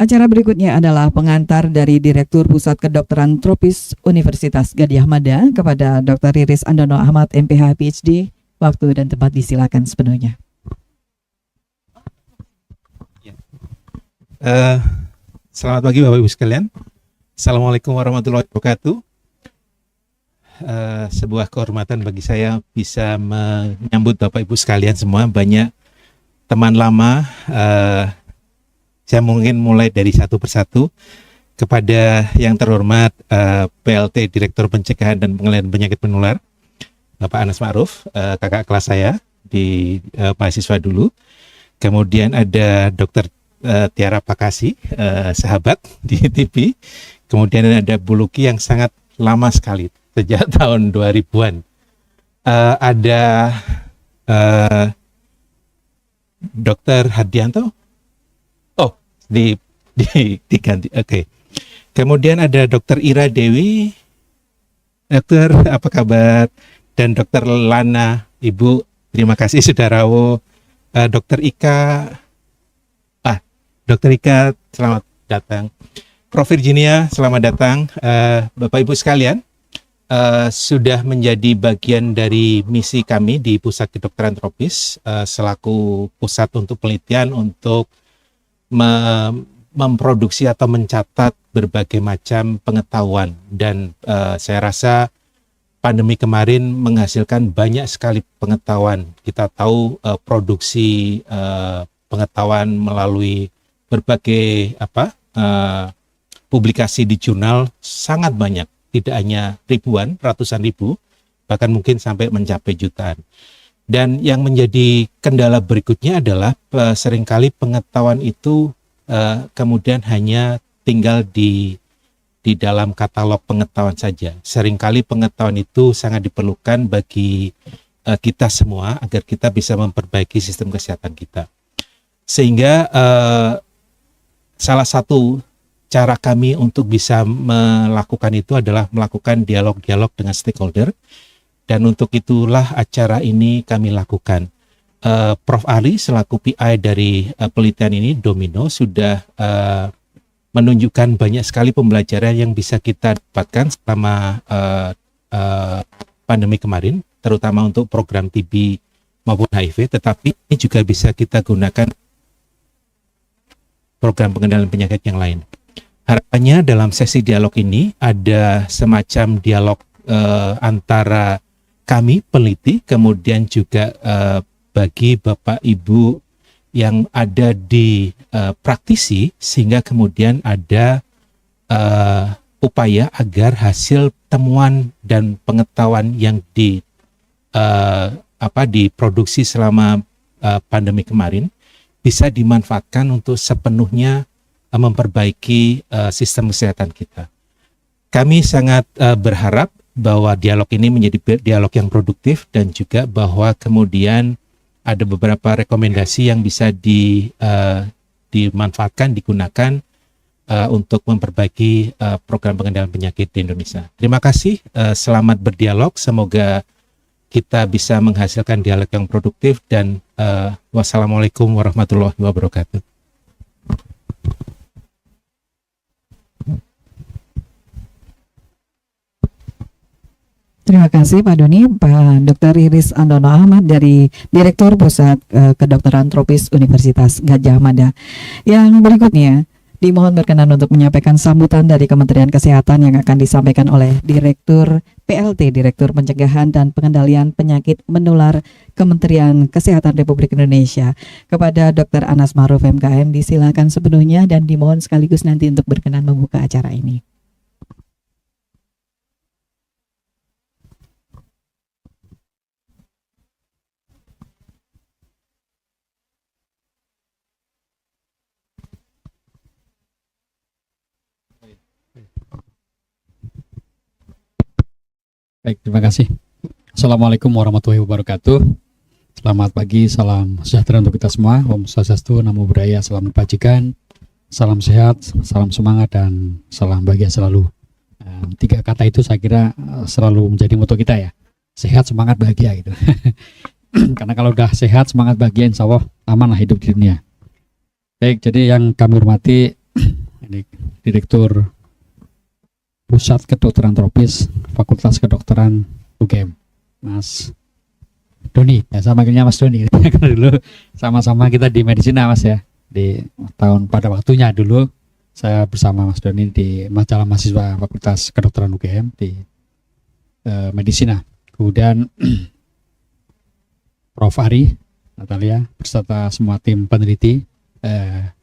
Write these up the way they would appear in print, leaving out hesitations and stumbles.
Acara berikutnya adalah pengantar dari Direktur Pusat Kedokteran Tropis Universitas Gadjah Mada kepada Dr. Riris Andono Ahmad, MPH, PhD. Waktu dan tempat disilakan sepenuhnya. Selamat pagi Bapak Ibu sekalian. Assalamualaikum warahmatullahi wabarakatuh. Sebuah kehormatan bagi saya bisa menyambut Bapak Ibu sekalian semua. Banyak teman lama. Saya mungkin mulai dari satu persatu. Kepada yang terhormat PLT Direktur Pencegahan dan Pengendalian Penyakit Menular, Bapak Anas Ma'ruf, kakak kelas saya di mahasiswa dulu. Kemudian ada Dr. Tiara Pakasi, sahabat di TV. Kemudian ada Bu Luki yang sangat lama sekali, sejak tahun 2000-an. Ada Dr. Hardianto. Oh, diganti. Oke. Kemudian ada Dr. Ira Dewi. Dokter, apa kabar? Dan Dr. Lana, Ibu, terima kasih sudah rawuh. Dr. Ika, Dr. Ika, selamat datang. Prof. Virginia, selamat datang. Bapak Ibu sekalian, sudah menjadi bagian dari misi kami di Pusat Kedokteran Tropis, selaku pusat untuk penelitian untuk memproduksi atau mencatat berbagai macam pengetahuan. Dan saya rasa pandemi kemarin menghasilkan banyak sekali pengetahuan. Kita tahu produksi pengetahuan melalui berbagai publikasi di jurnal sangat banyak, tidak hanya ribuan, ratusan ribu, bahkan mungkin sampai mencapai jutaan. Dan yang menjadi kendala berikutnya adalah seringkali pengetahuan itu kemudian hanya tinggal di dalam katalog pengetahuan saja. Seringkali pengetahuan itu sangat diperlukan bagi kita semua agar kita bisa memperbaiki sistem kesehatan kita. Sehingga salah satu cara kami untuk bisa melakukan itu adalah melakukan dialog-dialog dengan stakeholder, dan untuk itulah acara ini kami lakukan. Prof. Ali selaku PI dari penelitian ini, Domino, sudah menunjukkan banyak sekali pembelajaran yang bisa kita dapatkan selama pandemi kemarin, terutama untuk program TB maupun HIV, tetapi ini juga bisa kita gunakan program pengendalian penyakit yang lain. Harapannya dalam sesi dialog ini ada semacam dialog antara kami peneliti, kemudian juga bagi Bapak Ibu yang ada di praktisi, sehingga kemudian ada upaya agar hasil temuan dan pengetahuan yang diproduksi selama pandemi kemarin bisa dimanfaatkan untuk sepenuhnya memperbaiki sistem kesehatan kita. Kami sangat berharap bahwa dialog ini menjadi dialog yang produktif, dan juga bahwa kemudian ada beberapa rekomendasi yang bisa dimanfaatkan, digunakan untuk memperbaiki program pengendalian penyakit di Indonesia. Terima kasih, selamat berdialog, semoga kita bisa menghasilkan dialog yang produktif, dan wassalamualaikum warahmatullahi wabarakatuh. Terima kasih Pak Doni. Pak Dr. Riris Andono Ahmad dari Direktur Pusat Kedokteran Tropis Universitas Gadjah Mada. Yang berikutnya dimohon berkenan untuk menyampaikan sambutan dari Kementerian Kesehatan yang akan disampaikan oleh Direktur PLT, Direktur Pencegahan dan Pengendalian Penyakit Menular Kementerian Kesehatan Republik Indonesia, kepada Dr. Anas Ma'ruf MKM. Disilakan sepenuhnya dan dimohon sekaligus nanti untuk berkenan membuka acara ini. Baik, terima kasih. Assalamualaikum warahmatullahi wabarakatuh. Selamat pagi, salam sejahtera untuk kita semua. Om Swastiastu, Namo Buddhaya, salam kebajikan, salam sehat, salam semangat, dan salam bahagia selalu. Tiga kata itu saya kira selalu menjadi moto kita ya. Sehat, semangat, bahagia gitu. Karena kalau udah sehat, semangat, bahagia, insya Allah aman lah hidup di dunia. Baik, jadi yang kami hormati Direktur Pusat Kedokteran Tropis Fakultas Kedokteran UGM, Mas Doni. Ya, saya manggilnya Mas Doni. Karena dulu sama-sama kita di Medisina, Mas, ya. Di tahun pada waktunya dulu saya bersama Mas Doni di majalah mahasiswa Fakultas Kedokteran UGM di Medisina. Kemudian Prof. Ari Natalia beserta semua tim peneliti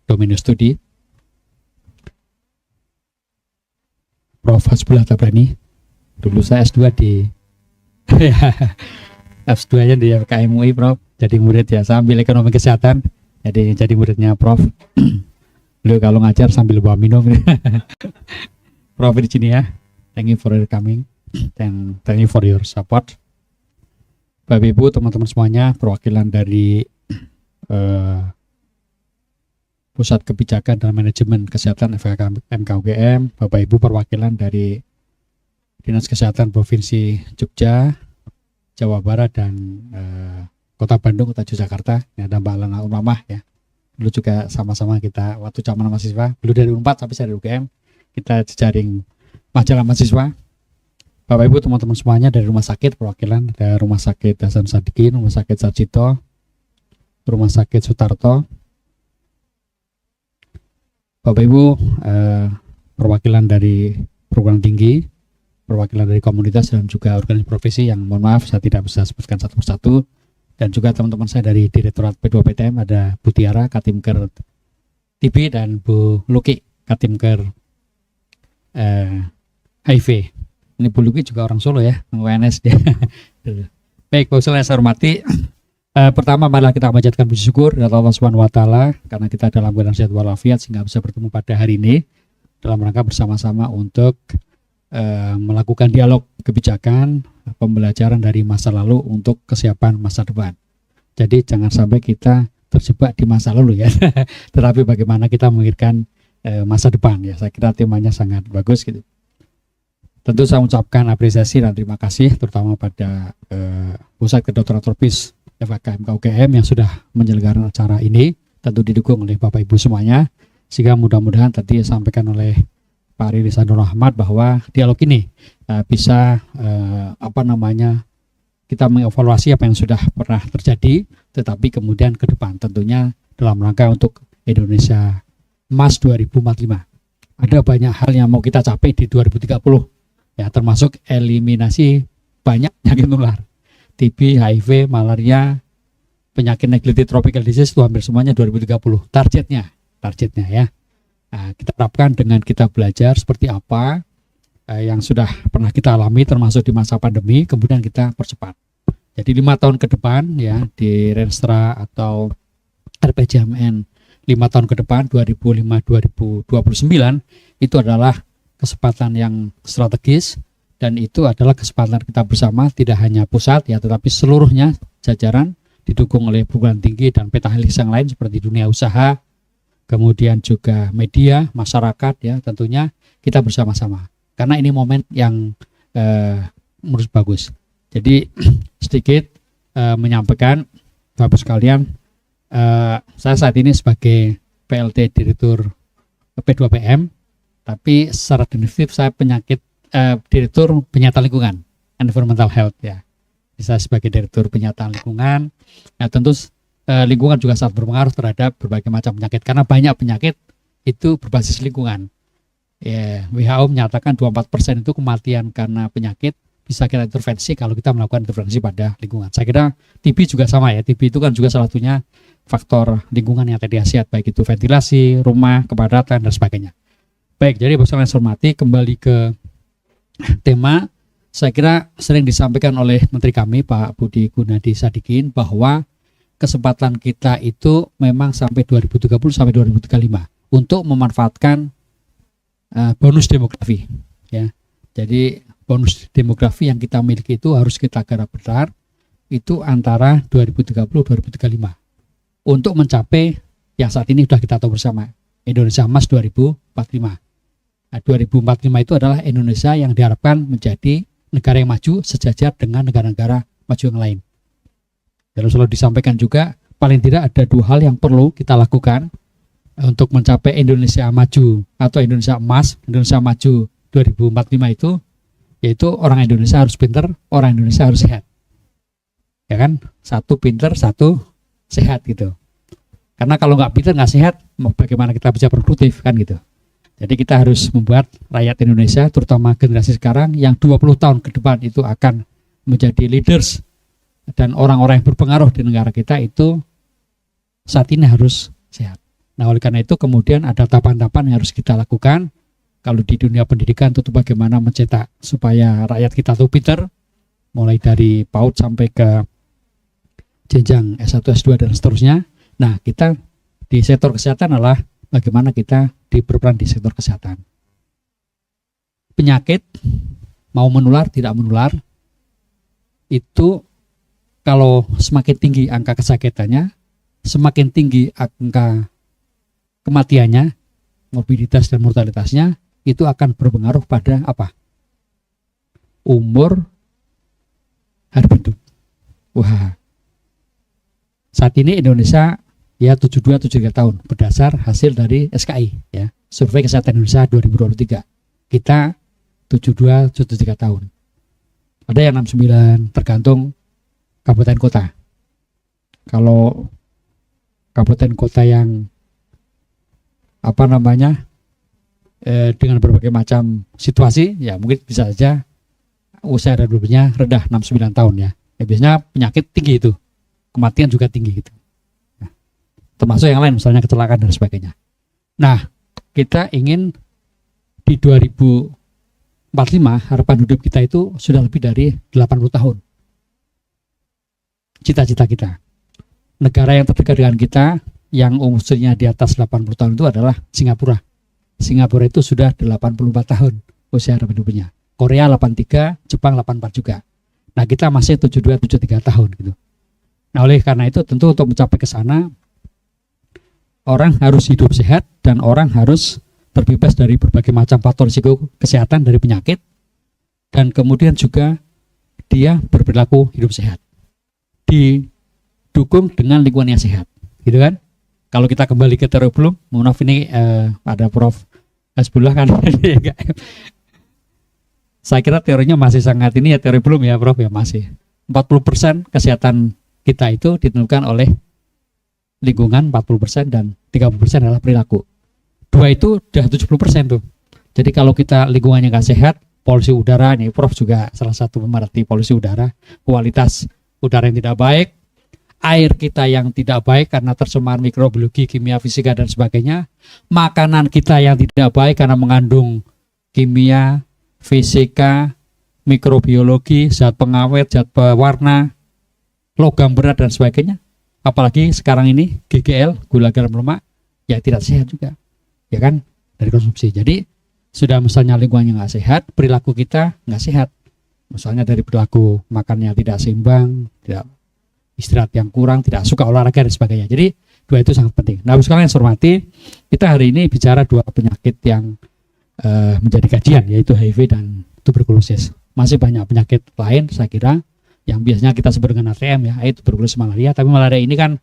Domino Studi, Prof. Hasbullah Tabrani. Dulu saya S2 di S2-nya di FKM UI, Prof. Jadi murid ya, saya ambil ekonomi kesehatan. Jadi muridnya Prof. Beliau kalau ngajar sambil bawa minum. Prof. Virginia, thank you for your coming. Thank you for your support. Bapak Ibu, teman-teman semuanya, perwakilan dari Pusat Kebijakan dan Manajemen Kesehatan FKM Bapak Ibu, perwakilan dari Dinas Kesehatan Provinsi Jogja, Jawa Barat, dan Kota Bandung, Kota Yogyakarta. Ini ada Mbak Lana Umamah ya. Dulu juga sama-sama kita waktu zaman mahasiswa, dulu dari Unpad tapi saya dari UGM, kita jejaring majalah mahasiswa. Bapak Ibu, teman-teman semuanya dari rumah sakit, perwakilan dari Rumah Sakit Hasan Sadikin, Rumah Sakit Sarjito, Rumah Sakit Sutarto. Bapak Ibu, perwakilan dari perguruan tinggi, perwakilan dari komunitas dan juga organisasi profesi yang mohon maaf saya tidak bisa sebutkan satu persatu, dan juga teman-teman saya dari Direktorat P2PTM, ada Bu Tiara, Katimker TB, dan Bu Luki, Katimker HIV. Ini Bu Luki juga orang Solo ya, UNS dia. Baik, Bapak Ibu saya hormati. Pertama, marilah kita panjatkan puji syukur kepada Allah Subhanahu wa taala karena kita dalam keadaan sehat walafiat sehingga bisa bertemu pada hari ini dalam rangka bersama-sama untuk melakukan dialog kebijakan, pembelajaran dari masa lalu untuk kesiapan masa depan. Jadi jangan sampai kita terjebak di masa lalu ya. Tetapi bagaimana kita memikirkan masa depan ya. Saya kira temanya sangat bagus gitu. Tentu saya mengucapkan apresiasi dan terima kasih terutama pada Pusat Kedokteran Tropis FKM UGM yang sudah menyelenggarakan acara ini, tentu didukung oleh Bapak Ibu semuanya, sehingga mudah-mudahan tadi disampaikan oleh Pak Riris Andor Ahmad bahwa dialog ini bisa kita mengevaluasi apa yang sudah pernah terjadi, tetapi kemudian ke depan tentunya dalam rangka untuk Indonesia Emas 2045. Ada banyak hal yang mau kita capai di 2030 ya, termasuk eliminasi banyak penyakit nular. TB, HIV, malaria, penyakit neglected tropical disease itu hampir semuanya 2030 targetnya ya. Nah, kita harapkan dengan kita belajar seperti apa yang sudah pernah kita alami termasuk di masa pandemi, kemudian kita percepat. Jadi 5 tahun ke depan ya di Renstra atau RPJMN 5 tahun ke depan 2005-2029 itu adalah kesempatan yang strategis. Dan itu adalah kesempatan kita bersama, tidak hanya pusat ya, tetapi seluruhnya jajaran didukung oleh perguruan tinggi dan petahelik yang lain seperti dunia usaha, kemudian juga media, masyarakat ya, tentunya kita bersama-sama. Karena ini momen yang menurut bagus. Jadi sedikit menyampaikan Bapak sekalian, saya saat ini sebagai PLT Direktur P2PM, tapi secara definitif saya Direktur Penyataan Lingkungan, Environmental Health ya. Bisa sebagai Direktur Penyataan Lingkungan. Nah, tentu lingkungan juga sangat berpengaruh terhadap berbagai macam penyakit karena banyak penyakit itu berbasis lingkungan. Ya, WHO menyatakan 24% itu kematian karena penyakit bisa kita intervensi kalau kita melakukan intervensi pada lingkungan. Saya kira TB juga sama ya. TB itu kan juga salah satunya faktor lingkungan yang tadi khasiat, baik itu ventilasi, rumah, kepadatan dan sebagainya. Baik, jadi Bapak sekalian hormati, kembali ke tema, saya kira sering disampaikan oleh Menteri kami Pak Budi Gunadi Sadikin bahwa kesempatan kita itu memang sampai 2030 sampai 2035 untuk memanfaatkan bonus demografi ya. Jadi bonus demografi yang kita miliki itu harus kita garap benar itu antara 2030-2035 untuk mencapai yang saat ini sudah kita tahu bersama, Indonesia Emas 2045. Nah, 2045 itu adalah Indonesia yang diharapkan menjadi negara yang maju sejajar dengan negara-negara maju yang lain. Dan selalu disampaikan juga paling tidak ada 2 hal yang perlu kita lakukan untuk mencapai Indonesia maju atau Indonesia emas, Indonesia maju 2045 itu, yaitu orang Indonesia harus pinter, orang Indonesia harus sehat. Ya kan? Satu pinter, satu sehat gitu. Karena kalau nggak pinter, nggak sehat, mau bagaimana kita bisa produktif kan gitu. Jadi kita harus membuat rakyat Indonesia, terutama generasi sekarang yang 20 tahun ke depan itu akan menjadi leaders dan orang-orang yang berpengaruh di negara kita itu saat ini harus sehat. Nah, oleh karena itu kemudian ada tahapan-tahapan yang harus kita lakukan. Kalau di dunia pendidikan tentu bagaimana mencetak supaya rakyat kita itu pintar, mulai dari PAUD sampai ke jenjang S1, S2 dan seterusnya. Nah, kita di sektor kesehatan adalah bagaimana kita berperan di sektor kesehatan. Penyakit mau menular tidak menular itu kalau semakin tinggi angka kesakitannya, semakin tinggi angka kematiannya, morbiditas dan mortalitasnya, itu akan berpengaruh pada apa? Umur harga hidup. Wah. Saat ini Indonesia ya 72-73 tahun berdasar hasil dari SKI ya, Survei Kesehatan Indonesia 2023. Kita 72-73 tahun. Ada yang 69 tergantung kabupaten kota. Kalau kabupaten kota yang dengan berbagai macam situasi ya mungkin bisa saja usia hidupnya rendah 69 tahun ya. Biasanya penyakit tinggi itu, kematian juga tinggi gitu. Nah, termasuk yang lain misalnya kecelakaan dan sebagainya. Nah, kita ingin di 2045 harapan hidup kita itu sudah lebih dari 80 tahun. Cita-cita kita. Negara yang terdekat dengan kita yang umurnya di atas 80 tahun itu adalah Singapura. Singapura itu sudah 84 tahun usia harapan hidupnya. Korea 83, Jepang 84 juga. Nah, kita masih 72-73 tahun gitu. Nah, oleh karena itu tentu untuk mencapai ke sana orang harus hidup sehat dan orang harus terbebas dari berbagai macam faktor risiko kesehatan dari penyakit dan kemudian juga dia berperilaku hidup sehat. Didukung dengan lingkungan yang sehat. Gitu kan? Kalau kita kembali ke teori Bloom, mohon maaf ini ada Prof. Hasbullah kan. Saya kira teorinya masih sangat ini ya teori Bloom ya Prof ya masih. 40% kesehatan kita itu ditentukan oleh lingkungan 40% dan 30% adalah perilaku. Dua itu udah 70% tuh. Jadi kalau kita lingkungannya nggak sehat, polusi udara, nih Prof juga salah satu pemerhati polusi udara, kualitas udara yang tidak baik, air kita yang tidak baik karena tercemar mikrobiologi, kimia, fisika dan sebagainya, makanan kita yang tidak baik karena mengandung kimia, fisika, mikrobiologi, zat pengawet, zat pewarna, logam berat dan sebagainya. Apalagi sekarang ini GGL, gula garam lemak, ya tidak sehat juga, ya kan, dari konsumsi. Jadi sudah misalnya lingkungannya nggak sehat, perilaku kita nggak sehat. Misalnya dari perilaku makannya tidak seimbang, tidak istirahat yang kurang, tidak suka olahraga dan sebagainya. Jadi dua itu sangat penting. Nah, sekalian yang saya hormati, kita hari ini bicara dua penyakit yang menjadi kajian, yaitu HIV dan tuberkulosis. Masih banyak penyakit lain saya kira yang biasanya kita sebut dengan ATM ya, yaitu tuberkulosis, malaria. Tapi malaria ini kan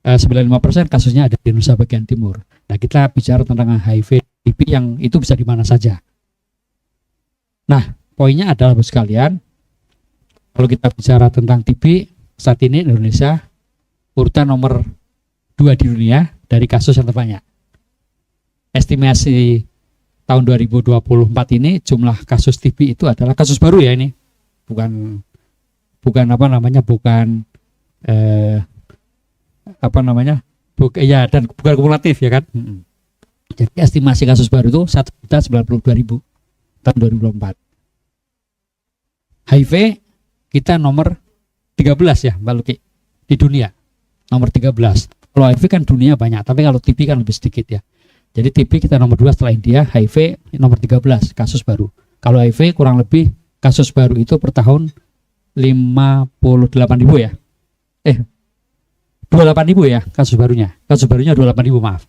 95% kasusnya ada di Indonesia bagian timur. Nah, kita bicara tentang HIV, TB yang itu bisa di mana saja. Nah, poinnya adalah Bapak sekalian, kalau kita bicara tentang TB, saat ini Indonesia urutan nomor 2 di dunia dari kasus yang terbanyak. Estimasi tahun 2024 ini jumlah kasus TB itu adalah kasus baru ya ini. Bukan bukan kumulatif ya kan. Jadi estimasi kasus baru itu 1.092.000 tahun 2024. HIV kita nomor 13 ya Mbak Luki di dunia, nomor 13. Kalau HIV kan dunia banyak, tapi kalau TB kan lebih sedikit ya. Jadi TB kita nomor 2 setelah India, HIV nomor 13 kasus baru. Kalau HIV kurang lebih kasus baru itu per tahun 58.000 ya. 28.000 ya kasus barunya. Kasus barunya 28.000 maaf.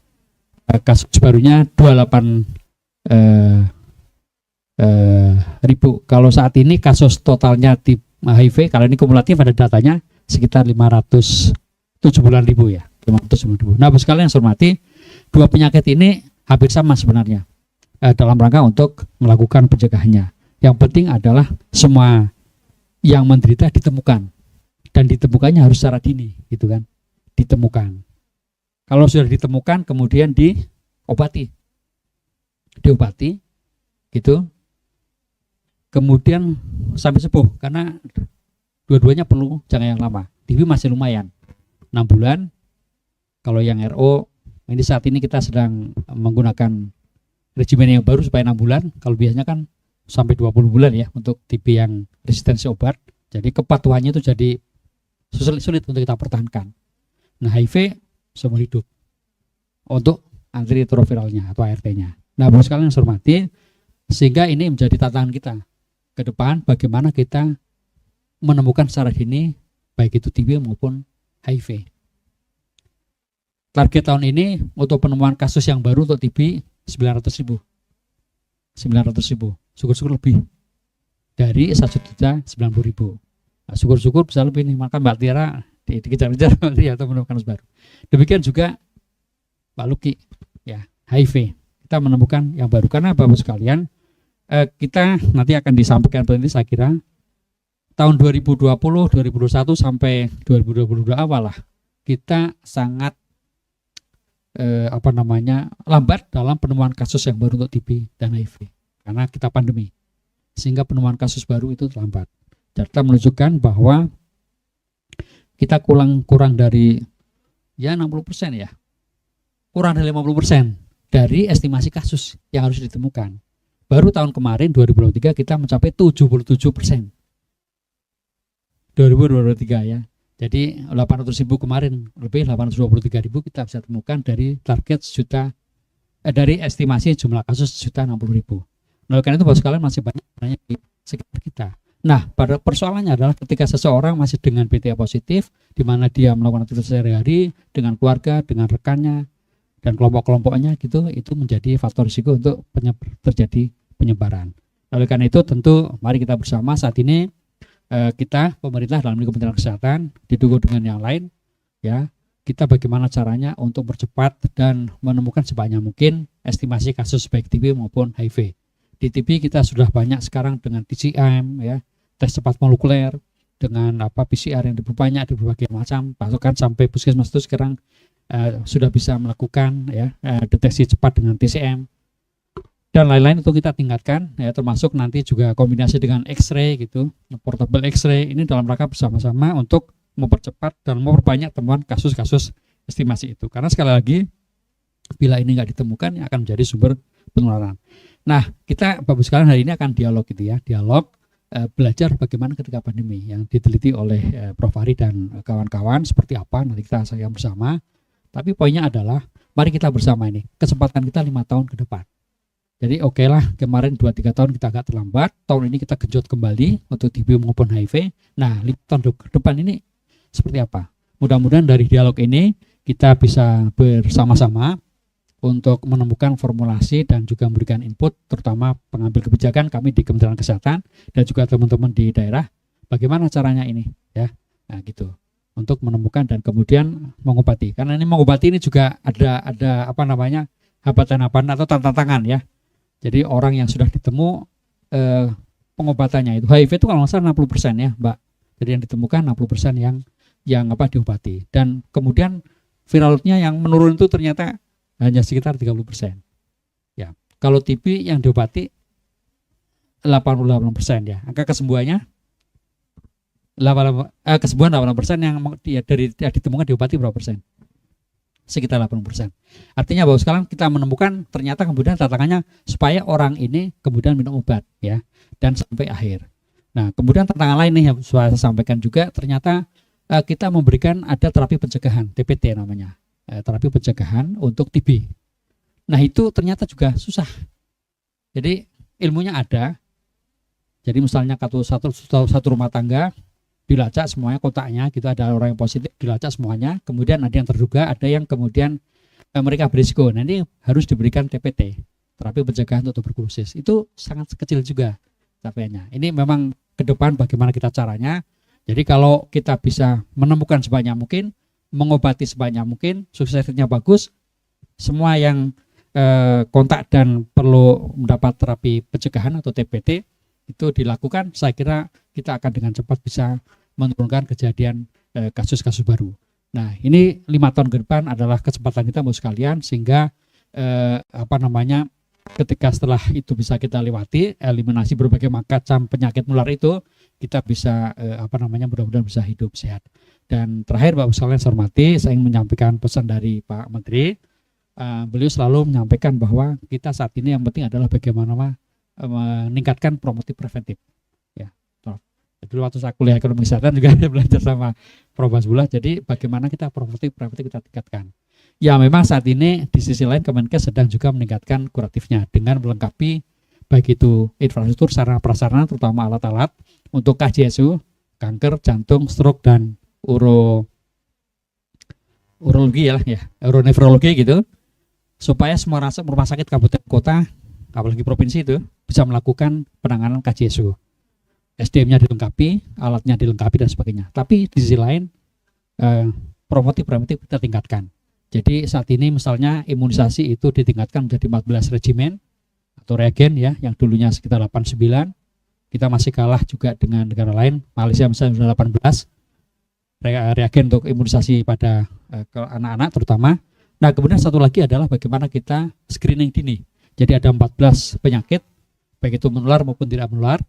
Kasus barunya 28.000. Kalau saat ini kasus totalnya HIV kalau ini kumulatif ada datanya sekitar 570.000 ya. 570.000. Nah, sekalian yang saya hormati, dua penyakit ini hampir sama sebenarnya dalam rangka untuk melakukan pencegahannya. Yang penting adalah semua yang menderita ditemukan, dan ditemukannya harus secara dini, gitu kan? Ditemukan. Kalau sudah ditemukan, kemudian diobati, gitu. Kemudian sampai sembuh, karena dua-duanya perlu jangka yang lama. TB masih lumayan, 6 bulan. Kalau yang RO, ini saat ini kita sedang menggunakan regimen yang baru supaya 6 bulan. Kalau biasanya kan sampai 20 bulan ya untuk TB yang resistensi obat. Jadi kepatuhannya itu jadi sulit untuk kita pertahankan. Nah, HIV seumur hidup untuk antiretroviralnya atau ART-nya. Nah, Bapak sekalian yang saya hormati, sehingga ini menjadi tantangan kita ke depan, bagaimana kita menemukan secara dini baik itu TB maupun HIV. Target tahun ini untuk penemuan kasus yang baru untuk TB 900.000. Syukur-syukur lebih dari 1.090.000. Nah, syukur-syukur bisa lebih nih, maka Mbak Tiara dikejar-kejar atau menemukan kasus baru. Demikian juga Pak Luki, ya, HIV. Kita menemukan yang baru, karena Bapak sekalian, kita nanti akan disampaikan peneliti, saya kira tahun 2020, 2021 sampai 2022 awal lah, kita sangat lambat dalam penemuan kasus yang baru untuk TB dan HIV karena kita pandemi, sehingga penemuan kasus baru itu lambat. Data menunjukkan bahwa kita kurang dari 60% ya, kurang dari 50% dari estimasi kasus yang harus ditemukan. Baru tahun kemarin 2023 kita mencapai 77%. 2023 ya. Jadi 800.000 kemarin, lebih 823.000 kita bisa temukan dari target dari estimasi jumlah kasus 1.060.000. Nah, karena itu Bapak sekalian masih banyak di sekitar kita. Nah, pada persoalannya adalah ketika seseorang masih dengan BTA positif, di mana dia melakukan aktivitas sehari-hari dengan keluarga, dengan rekannya, dan kelompok-kelompoknya gitu, itu menjadi faktor risiko untuk terjadi penyebaran. Oleh karena itu tentu mari kita bersama saat ini kita pemerintah dalam Kementerian Kesehatan didukung dengan yang lain ya, kita bagaimana caranya untuk percepat dan menemukan sebanyak mungkin estimasi kasus baik TB maupun HIV. Di TB kita sudah banyak sekarang dengan TCM ya, tes cepat molekuler, dengan PCR yang banyak di berbagai macam, bahkan sampai puskesmas itu sekarang sudah bisa melakukan ya deteksi cepat dengan TCM dan lain-lain, itu kita tingkatkan ya, termasuk nanti juga kombinasi dengan X-ray gitu, portable X-ray, ini dalam rangka bersama-sama untuk mempercepat dan memperbanyak temuan kasus-kasus estimasi itu, karena sekali lagi bila ini nggak ditemukan akan menjadi sumber penularan. Nah, kita Bapak sekalian hari ini akan dialog gitu ya, dialog belajar bagaimana ketika pandemi yang diteliti oleh Prof. Ari dan kawan-kawan seperti apa, nanti kita saksikan bersama. Tapi poinnya adalah mari kita bersama ini, kesempatan kita 5 tahun ke depan. Jadi oke lah, kemarin 2-3 tahun kita agak terlambat, tahun ini kita genjot kembali untuk TB maupun HIV. Nah, 5 tahun ke depan ini seperti apa? Mudah-mudahan dari dialog ini kita bisa bersama-sama untuk menemukan formulasi dan juga memberikan input, terutama pengambil kebijakan kami di Kementerian Kesehatan dan juga teman-teman di daerah, bagaimana caranya ini ya. Nah, gitu. Untuk menemukan dan kemudian mengobati. Karena ini mengobati ini juga ada hambatan-hambatan atau tantangan ya. Jadi orang yang sudah ditemu pengobatannya itu HIV itu kalau nggak salah 60% ya, Mbak. Jadi yang ditemukan 60% yang diobati. Dan kemudian viral load-nya yang menurun itu ternyata hanya sekitar 30%. Ya. Kalau TB yang diobati 88% ya. Angka kesembuhannya kesembuhan 8% yang ditemukan diobati berapa persen? Sekitar 80%. Artinya bahwa sekarang kita menemukan ternyata kemudian tantangannya supaya orang ini kemudian minum obat ya dan sampai akhir. Nah, kemudian tantangan lain nih yang saya sampaikan juga, ternyata kita memberikan ada terapi pencegahan, TPT namanya. Terapi pencegahan untuk TB. Nah, itu ternyata juga susah. Jadi ilmunya ada. Jadi misalnya satu rumah tangga dilacak semuanya kotaknya gitu, ada orang yang positif dilacak semuanya, kemudian ada yang terduga, ada yang kemudian mereka berisiko. Nah, ini harus diberikan TPT, terapi pencegahan untuk tuberkulosis. Itu sangat kecil juga capaiannya. Ini memang ke depan bagaimana kita caranya. Jadi kalau kita bisa menemukan sebanyak mungkin, mengobati sebanyak mungkin, sukses ratenya bagus, semua yang kontak dan perlu mendapat terapi pencegahan atau TPT itu dilakukan, saya kira kita akan dengan cepat bisa menurunkan kejadian kasus-kasus baru. Nah, ini 5 tahun ke depan adalah kesempatan kita Bapak sekalian, sehingga ketika setelah itu bisa kita lewati, eliminasi berbagai macam penyakit menular itu, kita bisa mudah-mudahan bisa hidup sehat. Dan terakhir Bapak sekalian saya hormati, saya ingin menyampaikan pesan dari Pak Menteri. Beliau selalu menyampaikan bahwa kita saat ini yang penting adalah bagaimana meningkatkan promotif preventif. Ya, dulu waktu saya kuliah ekonomi kesehatan juga belajar sama Prof. Basbullah. Jadi bagaimana kita promotif preventif kita tingkatkan. Ya memang saat ini di sisi lain Kemenkes sedang juga meningkatkan kuratifnya dengan melengkapi baik itu infrastruktur sarana prasarana terutama alat-alat untuk KJSU, kanker, jantung, stroke dan urologi uronefrologi gitu, supaya semua rumah sakit kabupaten kota apalagi provinsi itu bisa melakukan penanganan KJSU. SDM-nya dilengkapi, alatnya dilengkapi dan sebagainya. Tapi di sisi lain promotif preventif kita tingkatkan. Jadi saat ini misalnya imunisasi itu ditingkatkan menjadi 14 regimen atau reagen ya, yang dulunya sekitar 89. Kita masih kalah juga dengan negara lain. Malaysia misalnya sudah 18 reagen untuk imunisasi pada ke anak-anak terutama. Nah, kemudian satu lagi adalah bagaimana kita screening dini. Jadi ada 14 penyakit baik itu menular maupun tidak menular,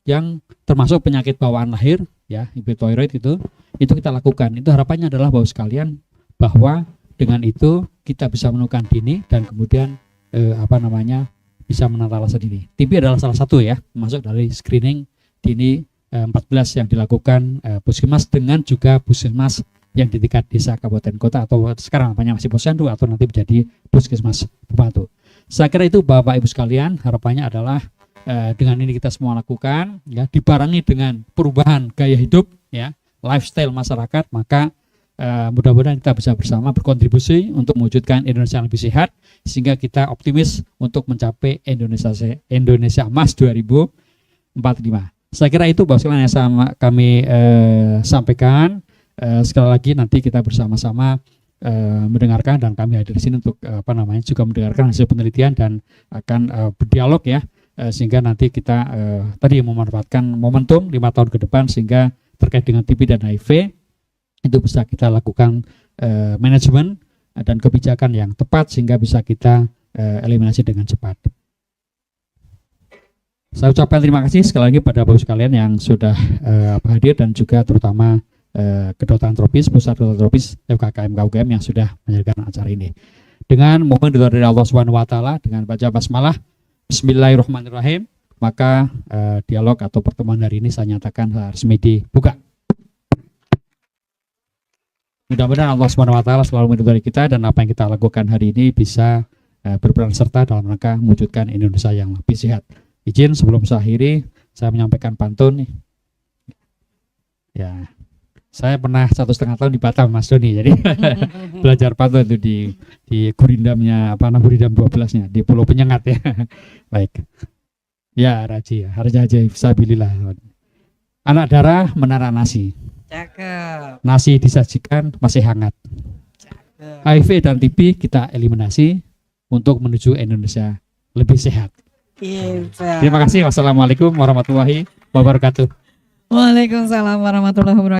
yang termasuk penyakit bawaan lahir ya, hipotiroid itu kita lakukan. Itu harapannya adalah Bapak sekalian bahwa dengan itu kita bisa menemukan dini dan kemudian bisa menataalasa dini. TB adalah salah satu ya, masuk dari screening dini 14 yang dilakukan Puskesmas dengan juga Puskesmas yang di tingkat desa, kabupaten, kota, atau sekarang namanya masih Posyandu atau nanti menjadi Puskesmas Pembantu. Saya kira itu Bapak Ibu sekalian, harapannya adalah dengan ini kita semua lakukan ya, dibarengi dengan perubahan gaya hidup ya, lifestyle masyarakat, maka mudah-mudahan kita bisa bersama berkontribusi untuk mewujudkan Indonesia yang lebih sehat, sehingga kita optimis untuk mencapai Indonesia Emas 2045. Saya kira itu Bapak sekalian yang kami sampaikan. Sekali lagi nanti kita bersama-sama mendengarkan dan kami hadir di sini untuk juga mendengarkan hasil penelitian dan akan berdialog ya, sehingga nanti kita tadi memanfaatkan momentum 5 tahun ke depan sehingga terkait dengan TB dan HIV itu bisa kita lakukan manajemen dan kebijakan yang tepat sehingga bisa kita eliminasi dengan cepat. Saya ucapkan terima kasih sekali lagi pada Bapak sekalian yang sudah hadir dan juga terutama Kedokteran Tropis, Pusat Kedokteran Tropis FKKM KUGM yang sudah menyelenggarakan acara ini. Dengan mohon doa dari Allah Subhanahu wa taala dengan baca basmalah Bismillahirrahmanirrahim, maka dialog atau pertemuan hari ini saya nyatakan resmi dibuka. Mudah-mudahan Allah Subhanahu wa taala selalu meridhai kita dan apa yang kita lakukan hari ini bisa berperan serta dalam rangka mewujudkan Indonesia yang lebih sehat. Izin sebelum saya akhiri, saya menyampaikan pantun nih. Ya, saya pernah 1,5 tahun di Batam Mas Doni, jadi belajar pantun itu di Gurindamnya Gurindam 12-nya di Pulau Penyengat ya. Baik. Ya, Raji, Harja Fisabilillah. Anak darah menara nasi. Cakep. Nasi disajikan masih hangat. Cakep. HIV dan TB kita eliminasi untuk menuju Indonesia lebih sehat. Iya. Terima kasih. Wassalamualaikum warahmatullahi wabarakatuh. Waalaikumsalam warahmatullahi wabarakatuh.